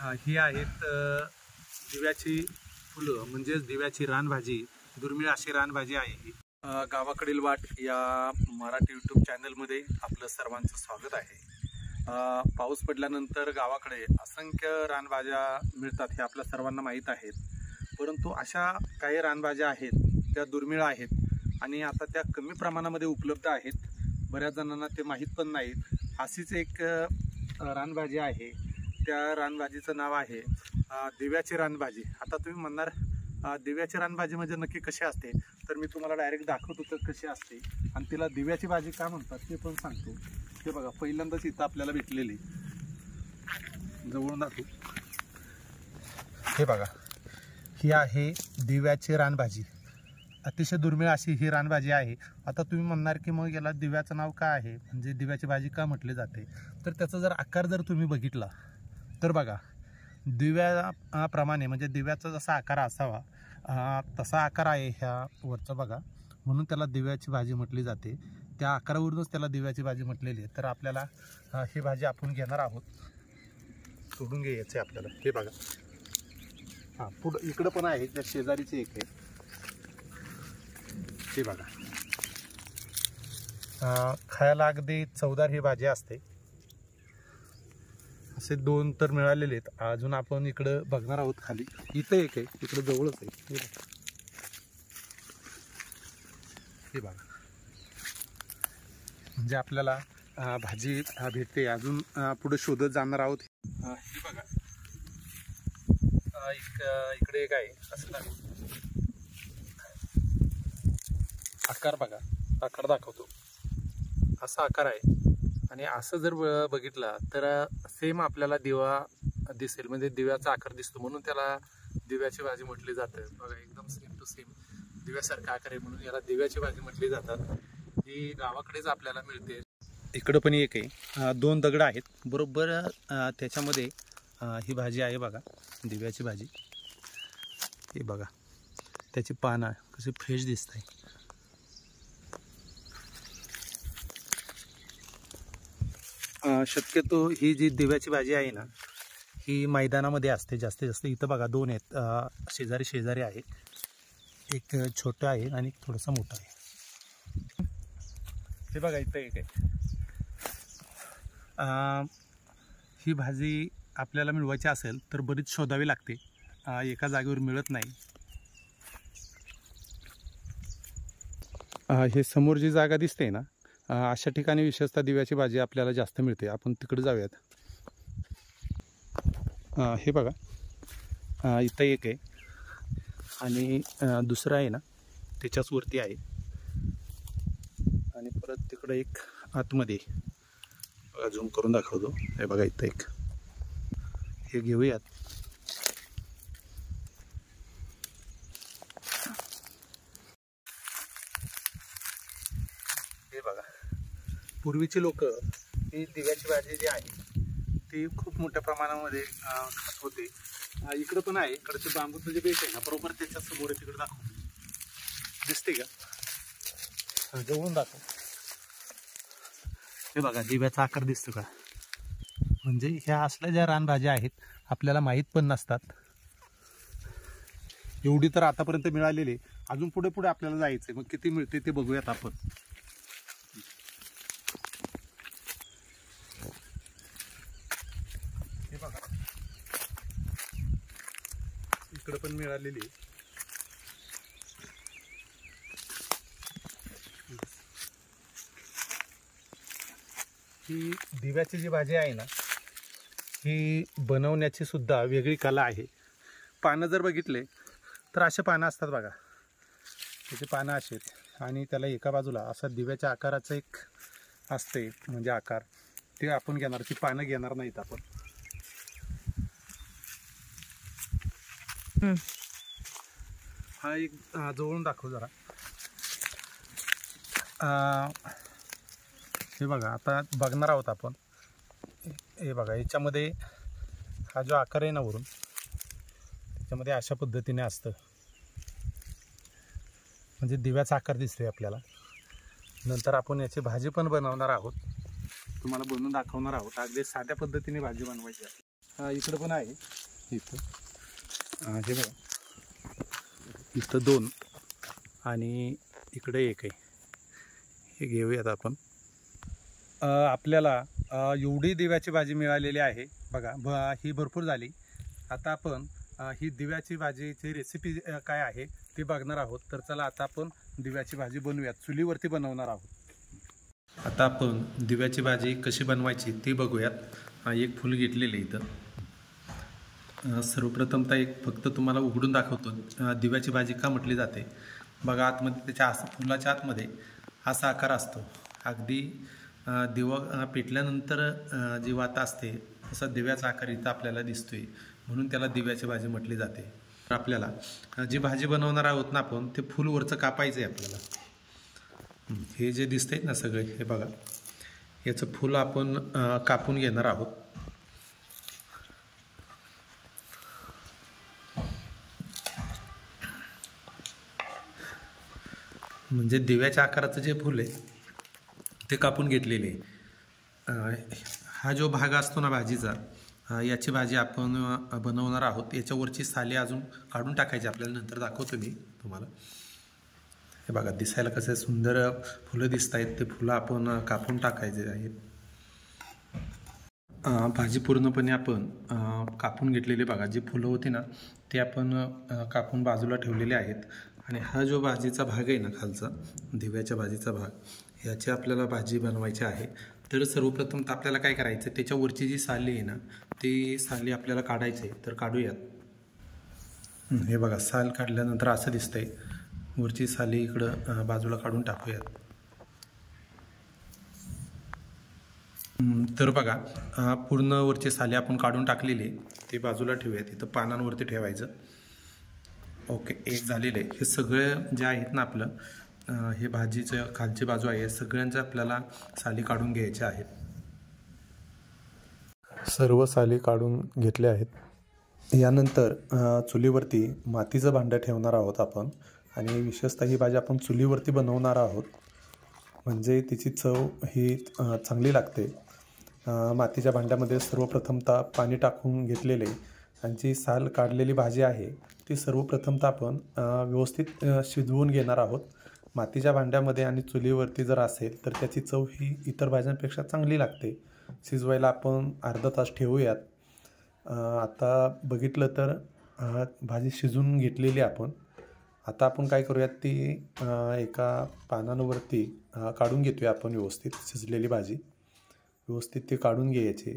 ही आहेत दिव्याची फुलं, म्हणजेच दिव्याची रानभाजी. दुर्मिळ अशी रानभाजी आहे ही. गावाकडील वाट या मराठी यूट्यूब चॅनलमध्ये आपलं सर्वांचं स्वागत आहे. पाऊस पडल्यानंतर गावाकडे असंख्य रानभाज्या मिळतात हे आपल्या सर्वांना माहीत आहेत. परंतु अशा काही रानभाज्या आहेत त्या दुर्मिळ आहेत आणि आता त्या कमी प्रमाणामध्ये उपलब्ध आहेत. बऱ्याच जणांना ते माहीत पण नाहीत. अशीच एक रानभाजी आहे. त्या रानभाजीचं नाव आहे दिव्याची रानभाजी. आता तुम्ही म्हणणार दिव्याची रानभाजी म्हणजे नक्की कशी असते, तर मी तुम्हाला डायरेक्ट दाखवतो तर कशी असते आणि तिला दिव्याची भाजी का म्हणतात ते पण सांगतो. हे बघा, पहिल्यांदाच इथं आपल्याला भेटलेली, जवळून दाखवू. हे बघा, ही आहे दिव्याची रानभाजी. अतिशय दुर्मिळ अशी ही रानभाजी आहे. आता तुम्ही म्हणणार की मग याला दिव्याचं नाव का आहे, म्हणजे दिव्याची भाजी का म्हटली जाते, तर त्याचा जर आकार जर तुम्ही बघितला तर बघा, दिव्याप्रमाणे म्हणजे दिव्याचा जसा आकार असावा तसा आकार आहे ह्या वरचा बघा, म्हणून त्याला दिव्याची भाजी म्हटली जाते. त्या आकारावरूनच त्याला दिव्याची भाजी म्हटलेली आहे. तर आपल्याला ही भाजी आपण घेणार आहोत. तोडून घ्यायचं आहे आपल्याला. हे बघा, हां पुढं इकडं पण आहे, त्या शेजारीचे एक आहे. हे बघा, खायला अगदी चवदार ही भाजी असते. असे दोन तर मिळालेले आहेत. अजून आपण इकडं बघणार आहोत. खाली इथं एक आहे, इकडं जवळच आहे. हे बघा, म्हणजे आपल्याला भाजी भेटते. अजून पुढे शोधत जाणार आहोत. हे बघा, इकडे एक आहे. असं आकार बघा, आकार दाखवतो. असा आकार आहे आणि असं जर बघितला तर सेम आपल्याला दिवा दिसेल, म्हणजे दिव्याचा आकार दिसतो, म्हणून त्याला दिव्याची भाजी म्हटली जाते. बघा, एकदम सेम टू सेम दिव्यासारखा आकार आहे, म्हणून याला दिव्याची भाजी म्हटली जातात. ही गावाकडेच आपल्याला मिळते. इकडं पण एक आहे. दोन दगड आहेत बरोबर, त्याच्यामध्ये ही भाजी आहे. बघा, दिव्याची भाजी. हे बघा, त्याची पानं कशी फ्रेश दिसत आहे. शक्यतो ही जी दिव्याची भाजी आहे ना, ही मैदानामध्ये असते जास्तीत जास्त. इथं बघा, दोन आहेत, शेजारी शेजारी आहे. एक छोटं आहे आणि एक थोडंसं मोठं आहे. हे बघा, इथं एक आहे. ही भाजी आपल्याला मिळवायची असेल तर बरीच शोधावी लागते, एका जागेवर मिळत नाही. हे समोर जी जागा दिसते ना, अशा ठिकाणी विशेषतः दिव्याची भाजी आपल्याला जास्त मिळते. आपण तिकडे जाऊयात. हे बघा, इथं एक आहे आणि दुसरं आहे ना त्याच्याच वरती आहे, आणि परत तिकडे एक आतमध्ये. बघा, झूम करून दाखवतो. हे बघा, इथं एक. हे घेऊयात. हे बघा, पूर्वीची लोक ही दिव्याची भाजी जी आहे ती खूप मोठ्या प्रमाणामध्ये खात होते. इकडं पण आहे. इकडचे बांबूचं जे बेट आहे ना, बरोबर त्याच्या समोर तिकडे दाखव, दिसते का? जवळून दाखव. हे बघा, दिव्याचा आकार दिसतो का? म्हणजे ह्या असल्या ज्या रानभाज्या आहेत आपल्याला माहीत पण नसतात. एवढी तर आतापर्यंत मिळालेली. अजून पुढे पुढे आपल्याला जायचं, मग किती मिळते ते बघूयात आपण. हे बघा, इकडं पण मिळालेली. ही दिव्याची जी भाजी आहे ना, ही बनवण्याची सुद्धा वेगळी कला आहे. पानं जर बघितले तर असे पानं असतात बघा, त्याचे पानं असे आहेत आणि त्याला एका बाजूला असा दिव्याच्या आकाराचं एक असते, म्हणजे आकार. ते आपण घेणार, ती पानं घेणार नाहीत आपण. हा एक जवळून दाखव जरा. हे बघा, आता बघणार आहोत आपण. हे बघा, याच्यामध्ये हा जो आकार आहे ना वरून, त्याच्यामध्ये अशा पद्धतीने असतं, म्हणजे दिव्याचा आकार दिसतोय आपल्याला. नंतर आपण याची भाजी पण बनवणार आहोत, तुम्हाला बनवून दाखवणार आहोत. अगदी साध्या पद्धतीने भाजी बनवायची आहे. इकडं पण आहे, इथं हे बघा, इथं 2 आणि इकडे 1 आहे. हे घेऊयात आपण. आपल्याला एवढी दिव्याची भाजी मिळालेली आहे बघा. ही भरपूर झाली. आता आपण ही दिव्याची भाजीची रेसिपी काय आहे ते बघणार आहोत. तर चला आता आपण दिव्याची भाजी बनवूयात. चुलीवरती बनवणार आहोत. आता आपण दिव्याची भाजी कशी बनवायची ते बघूयात. एक फूल घेतलेले इथं. सर्वप्रथमतः एक फक्त तुम्हाला उघडून दाखवतो दिव्याची भाजी का म्हटली जाते. बघा, आतमध्ये त्याच्या फुलाच्या आतमध्ये असा आकार असतो. अगदी दिवा पेटल्यानंतर जी वाता असते तसा दिव्याचा आकार इथं आपल्याला दिसतोय, म्हणून त्याला दिव्याची भाजी म्हटली जाते. आपल्याला जी भाजी बनवणार आहोत ना आपण, ते फूल वरचं कापायचं आहे आपल्याला. हे जे दिसतंय ना सगळे, हे बघा, याचं फूल आपण कापून घेणार आहोत. म्हणजे दिव्याच्या आकाराचं जे फूल आहे ते कापून घेतलेले. हा जो भाग असतो ना भाजीचा, याची भाजी आपण बनवणार आहोत. याच्यावरची साले अजून काढून टाकायची आपल्याला, नंतर दाखवतो मी तुम्हाला. हे बघा, दिसायला कसं सुंदर फुलं दिसत आहेत. ते फुलं आपण कापून टाकायचे आहेत. भाजी पूर्णपणे आपण कापून घेतलेली बघा. जी फुलं होती ना ते आपण कापून बाजूला ठेवलेले आहेत. आणि हा जो भाजीचा भाग आहे ना खालचा, दिव्याच्या भाजीचा भाग, याची आपल्याला भाजी बनवायची आहे. तर सर्वप्रथम तर आपल्याला काय करायचं, त्याच्यावरची जी साली आहे ना ती साली आपल्याला काढायची आहे. तर काढूयात. हे बघा, साल काढल्यानंतर असं दिसतंय. वरची साली इकडं बाजूला काढून टाकूयात. तर बघा, पूर्ण वरची साली आपण काढून टाकलेली, ते बाजूला ठेवूयात. इथं पानांवरती ठेवायचं. ओके, एक झालेलं आहे. हे सगळं जे आहेत ना आपलं, हे भाजीचं खालची बाजू आहे, सगळ्यांच्या आपल्याला साली काढून घ्यायच्या आहेत. सर्व साली काढून घेतल्या आहेत. यानंतर चुलीवरती मातीचं भांडं ठेवणार आहोत आपण. आणि विशेषतः ही भाजी आपण चुलीवरती बनवणार आहोत, म्हणजे तिची चव ही चांगली लागते. मातीच्या भांड्यामध्ये सर्वप्रथमतः पाणी टाकून घेतलेले आणि जी साल काढलेली भाजी आहे ती सर्वप्रथमतः आपण व्यवस्थित शिजवून घेणार आहोत. मातीच्या भांड्यामध्ये आणि चुलीवरती जर असेल तर त्याची चव ही इतर भाज्यांपेक्षा चांगली लागते. शिजवायला आपण अर्धा तास ठेवूयात. आता बघितलं तर भाजी शिजवून घेतलेली आपण. आता आपण काय करूयात, ती एका पानांवरती काढून घेतोय आपण. व्यवस्थित शिजलेली भाजी व्यवस्थित ती काढून घ्यायची.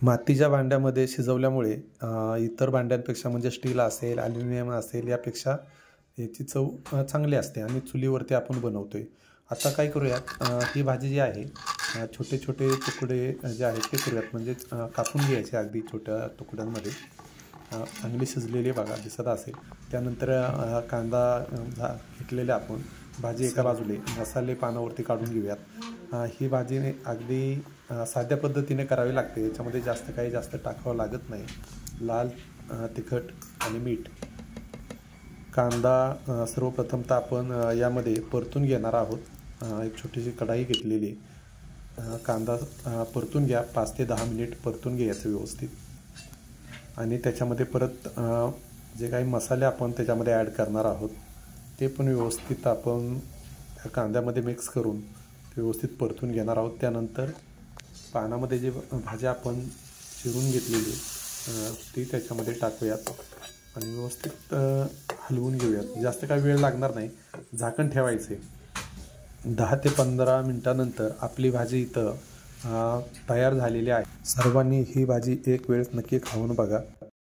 मातीच्या भांड्यामध्ये शिजवल्यामुळे इतर भांड्यांपेक्षा, म्हणजे स्टील असेल, ॲल्युमिनियम असेल, यापेक्षा याची चव चांगली असते. आणि चुलीवरती आपण बनवतोय. आता काय करूयात, ही भाजी जी आहे छोटे छोटे तुकडे जे आहेत ते करूयात. म्हणजे कापून घ्यायचे अगदी छोट्या तुकड्यांमध्ये. चांगली शिजलेली बघा दिसत असेल. त्यानंतर कांदा घेतलेले आपण. भाजी एका बाजूला, मसाले पानावरती काढून घेऊयात. ही भाजी अगदी साध्या पद्धतीने करावी लागते. याच्यामध्ये जास्त टाकावं लागत नाही. लाल तिखट आणि मीठ. कांदा सर्वप्रथमतः आपण यामध्ये परतून घेणार आहोत. एक छोटीशी कढाई घेतलेली. कांदा परतून घ्या. 5 ते 10 मिनिट परतून घ्यायचं व्यवस्थित. आणि त्याच्यामध्ये परत जे काही मसाले आपण त्याच्यामध्ये ॲड करणार आहोत ते पण व्यवस्थित आपण त्या कांद्यामध्ये मिक्स करून ते व्यवस्थित परतून घेणार आहोत. त्यानंतर पानामध्ये जी भाजी आपण चिरून घेतलेली ती त्याच्यामध्ये टाकूयात आणि व्यवस्थित हलवून घेऊयात. जास्त काही वेळ लागणार नाही. झाकण ठेवायचे. 10 ते 15 मिनटानंतर आपली भाजी इथं तयार झालेली आहे. सर्वांनी ही भाजी एक वेळेस नक्की खाऊन बघा.